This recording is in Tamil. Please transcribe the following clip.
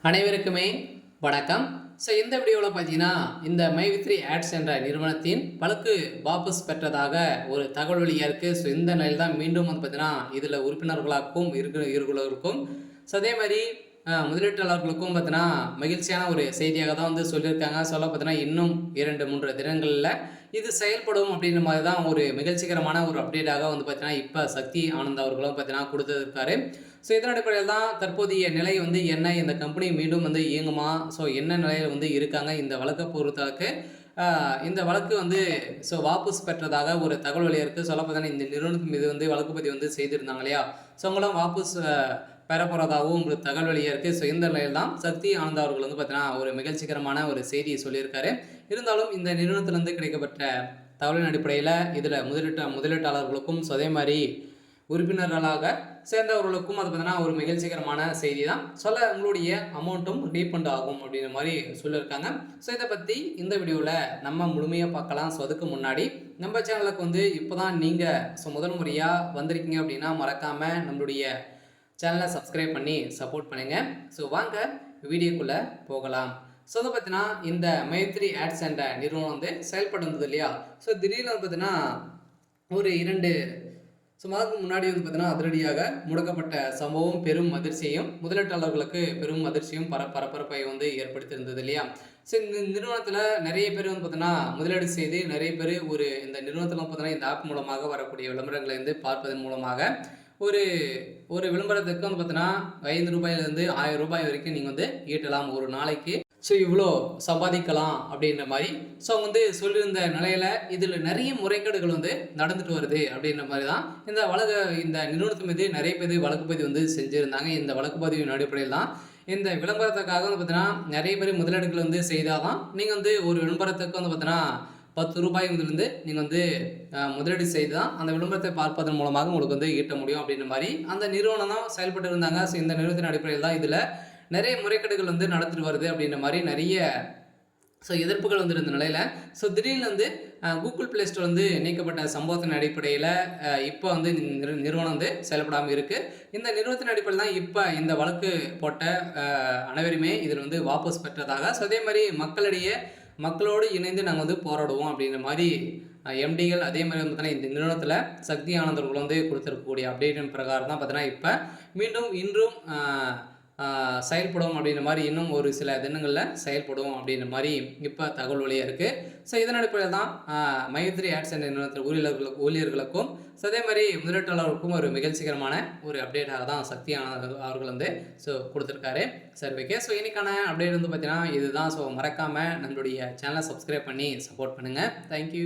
அனைவருக்குமே வணக்கம். ஸோ இந்த வீடியோவில் பார்த்தீங்கன்னா இந்த மை3 ஆட்ஸ் என்ற நிறுவனத்தின் வழக்கு வாபஸ் பெற்றதாக ஒரு தகவல் வெளியாக இருக்குது. ஸோ இந்த நிலையில் தான் மீண்டும் வந்து பார்த்தீங்கன்னா இதில் உறுப்பினர்களாகவும் இருக்கிறவர்களுக்கும் ஸோ அதே மாதிரி முதலீட்டாளர்களுக்கும் பார்த்தீங்கன்னா மகிழ்ச்சியான ஒரு செய்தியாக தான் வந்து சொல்லியிருக்காங்க. சொல்ல பார்த்தீங்கன்னா இன்னும் 2-3 தினங்களில் இது செயல்படும் அப்படின்ற மாதிரி தான் ஒரு மகிழ்ச்சிகரமான ஒரு அப்டேட்டாக வந்து பார்த்தீங்கன்னா இப்போ சக்தி ஆனந்த் அவர்களும் பார்த்தீங்கன்னா கொடுத்துருக்காரு. ஸோ இதன் அடிப்படையில் தான் தற்போதைய நிலை வந்து என்ன, இந்த கம்பெனி மீண்டும் வந்து இயங்குமா, ஸோ என்ன நிலையில் வந்து இருக்காங்க இந்த வழக்கை பொறுத்தளவுக்கு இந்த வழக்கு வந்து ஸோ வாபஸ் பெற்றதாக ஒரு தகவல் வெளியாக இருக்குது. சொல்ல பார்த்தீங்கன்னா இந்த நிறுவனத்தின் மீது வந்து வழக்கு பதிவு வந்து செய்திருந்தாங்க இல்லையா, ஸோ அவங்களாம் வாபஸ் பெற போகிறதாகவும் ஒரு தகவல் வெளியாக இருக்குது. ஸோ இந்த நிலையில் தான் சக்தி ஆனந்த் அவர்கள் வந்து பார்த்தீங்கன்னா ஒரு மகிழ்ச்சிகரமான ஒரு செய்தியை சொல்லியிருக்காரு. இருந்தாலும் இந்த நிறுவனத்திலிருந்து கிடைக்கப்பட்ட தகவலின் அடிப்படையில் இதில் முதலீட்டாளர்களுக்கும் ஸோ அதே மாதிரி உறுப்பினர்களாக சேர்ந்தவர்களுக்கும் அது பார்த்தீங்கன்னா ஒரு மகிழ்ச்சிகரமான செய்தி தான். உங்களுடைய அமௌண்ட்டும் ரீஃபண்ட் ஆகும் அப்படின்ற மாதிரி சொல்லியிருக்காங்க. ஸோ இதை பற்றி இந்த வீடியோவில் நம்ம முழுமையாக பார்க்கலாம். ஸோ அதுக்கு முன்னாடி நம்ம சேனலுக்கு வந்து இப்போ தான் நீங்கள் முதல் முறையாக வந்திருக்கீங்க அப்படின்னா மறக்காமல் நம்மளுடைய சேனலை சப்ஸ்கிரைப் பண்ணி சப்போர்ட் பண்ணுங்கள். ஸோ வாங்க வீடியோக்குள்ளே போகலாம். ஸோ அதை பார்த்தீங்கன்னா இந்த மை3 ஆட்ஸ் என்ற நிறுவனம் வந்து செயல்பட்டு இருந்தது இல்லையா, ஸோ திடீர்னு பார்த்தீங்கன்னா ஒரு 2 மாதத்துக்கு முன்னாடி வந்து பார்த்தீங்கன்னா அதிரடியாக முடக்கப்பட்ட சம்பவம் பெரும் அதிர்ச்சியையும் முதலீட்டாளர்களுக்கு பெரும் அதிர்ச்சியும் பரபரப்பை வந்து ஏற்படுத்தியிருந்தது இல்லையா. ஸோ இந்த நிறுவனத்தில் நிறைய பேர் வந்து பார்த்தீங்கன்னா முதலீடு செய்து நிறைய பேர் இந்த நிறுவனத்தில் பார்த்தீங்கன்னா இந்த ஆப் மூலமாக வரக்கூடிய விளம்பரங்களை வந்து பார்ப்பதன் மூலமாக ஒரு ஒரு விளம்பரத்துக்கு வந்து பார்த்தீங்கன்னா 5 ரூபாயிலிருந்து 1000 ரூபாய் வரைக்கும் நீங்கள் வந்து ஈட்டலாம் ஒரு நாளைக்கு. ஸோ இவ்வளோ சம்பாதிக்கலாம் அப்படின்ற மாதிரி ஸோ அவங்க வந்து சொல்லியிருந்த நிலையில் இதில் நிறைய முறைகேடுகள் வந்து நடந்துட்டு வருது அப்படின்ற மாதிரி தான் இந்த நிறுவனத்து மீது நிறைய பேர் வழக்கு பதிவு வந்து செஞ்சுருந்தாங்க. இந்த வழக்கு பதிவின் அடிப்படையில் தான் இந்த விளம்பரத்துக்காக வந்து பார்த்தீங்கன்னா நிறைய பேர் முதலீடுகள் வந்து செய்தால் தான் நீங்கள் வந்து ஒரு விளம்பரத்துக்கு வந்து பார்த்தீங்கன்னா 10 ரூபாய் முதலிருந்து நீங்கள் வந்து முதலீடு செய்து தான் அந்த விளம்பரத்தை பார்ப்பதன் மூலமாக உங்களுக்கு வந்து ஈட்ட முடியும் அப்படின்ற மாதிரி அந்த நிறுவனம் தான் செயல்பட்டு இருந்தாங்க. ஸோ இந்த நிறுவனத்தின் அடிப்படையில் தான் இதில் நிறைய முறைகேடுகள் வந்து நடந்துட்டு வருது அப்படின்ற மாதிரி நிறைய எதிர்ப்புகள் வந்துருந்த நிலையில் திடீர்னு வந்து கூகுள் ப்ளே ஸ்டோர் வந்து நீக்கப்பட்ட சம்பவத்தின் அடிப்படையில் இப்போ வந்து நிறுவனம் வந்து செயல்படாமல் இருக்குது. இந்த நிறுவனத்தின் அடிப்படையில் தான் இப்போ இந்த வழக்கு போட்ட அனைவருமே இதில் வந்து வாபஸ் பெற்றதாக அதே மாதிரி மக்களோடு இணைந்து நாங்கள் வந்து போராடுவோம் அப்படின்ற மாதிரி எம்டிகள் அதே மாதிரி வந்து பார்த்தீங்கன்னா இந்த நிறுவனத்தில் சக்தி ஆனந்தர்கள் வந்து கொடுத்துருக்கக்கூடிய அப்டேட்டின் பிரகாரம் தான் பார்த்தீங்கன்னா இப்போ மீண்டும் இன்றும் செயல்படும் அப்படின்ற மாதிரி இன்னும் ஒரு சில தினங்களில் செயல்படும் அப்படின்ற மாதிரி இப்போ தகவல் வழியாக இருக்குது. ஸோ இதன் அடிப்படையில் தான் மை3 ஆட்ஸ் என்ற நிறுவனத்தில் ஊழியர்களுக்கும் அதே மாதிரி முதலீட்டாளர்களுக்கும் ஒரு மகிழ்ச்சிகரமான ஒரு அப்டேட்டாக தான் சக்தி அவர்கள் வந்து கொடுத்துருக்காரு. சரி, ஓகே. ஸோ இன்னைக்கான அப்டேட் வந்து பார்த்தீங்கன்னா இதுதான். ஸோ மறக்காமல் நம்மளுடைய சேனலை சப்ஸ்கிரைப் பண்ணி சப்போர்ட் பண்ணுங்கள். தேங்க்யூ.